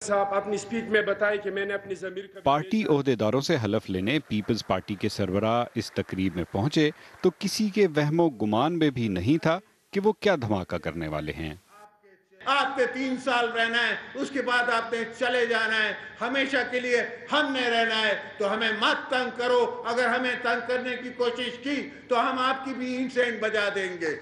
صاحب اپنی سپیچ میں بتائے کہ میں نے اپنی ضمیر کا پارٹی عہدیداروں سے حلف لینے پیپلز پارٹی کے سربراہ اس تقریب میں پہنچے تو کسی کے وہم و گمان میں بھی نہیں تھا کہ وہ کیا دھماکہ کرنے والے ہیں۔ آپ نے 3 سال رہنا ہے، اس کے بعد آپ نے چلے جانا ہے، ہمیشہ کے لیے ہم نے رہنا ہے، تو ہمیں مت تنگ کرو، اگر ہمیں تنگ کرنے کی کوشش کی تو ہم آپ کی بھی اینٹ بجا دیں گے۔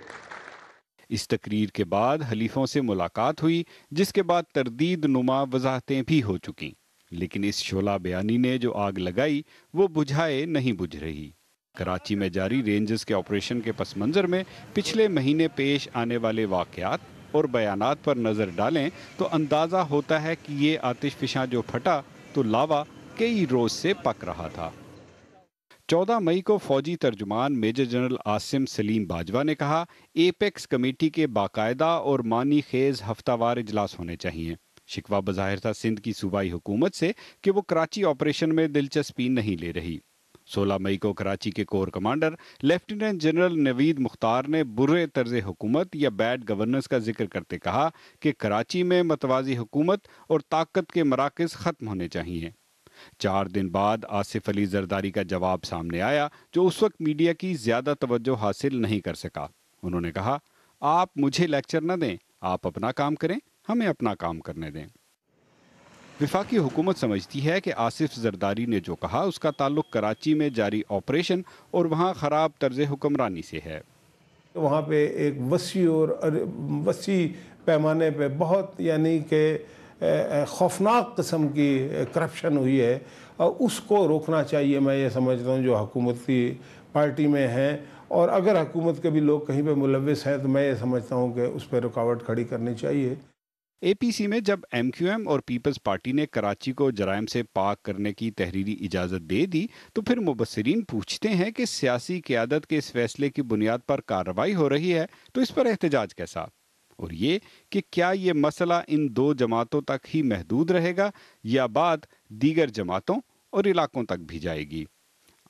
اس تقریر کے بعد حلیفوں سے ملاقات ہوئی، جس کے بعد تردید نما وضاحتیں بھی ہو چکیں، لیکن اس شعلہ بیانی نے جو آگ لگائی وہ بجھائے نہیں بجھ رہی۔ کراچی میں جاری رینجرز کے آپریشن کے پس منظر میں پچھلے مہینے پیش آنے والے واقعات اور بیانات پر نظر ڈالیں تو اندازہ ہوتا ہے کہ یہ آتش فشاں جو پھٹا تو لاوا کئی روز سے پک رہا تھا۔ 14 مئی کو فوجی ترجمان میجر جنرل عاصم سلیم باجوہ نے کہا ایپیکس کمیٹی کے باقاعدہ اور معنی خیز ہفتہ وار اجلاس ہونے چاہیے۔ شکوہ بظاہر تھا سندھ کی صوبائی حکومت سے کہ وہ کراچی آپریشن میں دلچسپی نہیں لے رہی۔ 16 مئی کو کراچی کے کور کمانڈر لیفٹیننٹ جنرل نوید مختار نے برے طرز حکومت یا بیڈ گورننس کا ذکر کرتے کہا کہ کراچی میں متوازی حکومت اور طاقت کے مراکز ختم ہونے چاہیے۔ 4 دن بعد آصف علی زرداری کا جواب سامنے آیا جو اس وقت میڈیا کی زیادہ توجہ حاصل نہیں کر سکا۔ انہوں نے کہا آپ مجھے لیکچر نہ دیں، آپ اپنا کام کریں، ہمیں اپنا کام کرنے دیں۔ وفاقی حکومت سمجھتی ہے کہ آصف زرداری نے جو کہا اس کا تعلق کراچی میں جاری آپریشن اور وہاں خراب طرز حکمرانی سے ہے۔ وہاں پہ ایک وسیع پیمانے پہ بہت یعنی کہ خوفناک قسم کی کرپشن ہوئی ہے، اور اس کو روکنا چاہیے۔ میں یہ سمجھتا ہوں جو حکومتی پارٹی میں ہیں، اور اگر حکومت کے بھی لوگ کہیں پہ ملوث ہیں تو میں یہ سمجھتا ہوں کہ اس پہ رکاوٹ کھڑی کرنی چاہیے۔ اے پی سی میں جب ایم کیو ایم اور پیپلز پارٹی نے کراچی کو جرائم سے پاک کرنے کی تحریری اجازت دے دی تو پھر مبصرین پوچھتے ہیں کہ سیاسی قیادت کے اس فیصلے کی بنیاد پر کارروائی ہو رہی ہے تو اس پر احتجاج کیسا؟ اور یہ کہ کیا یہ مسئلہ ان 2 جماعتوں تک ہی محدود رہے گا یا بات دیگر جماعتوں اور علاقوں تک بھی جائے گی؟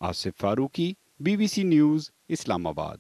آصف فاروقی، BBC نیوز، اسلام آباد۔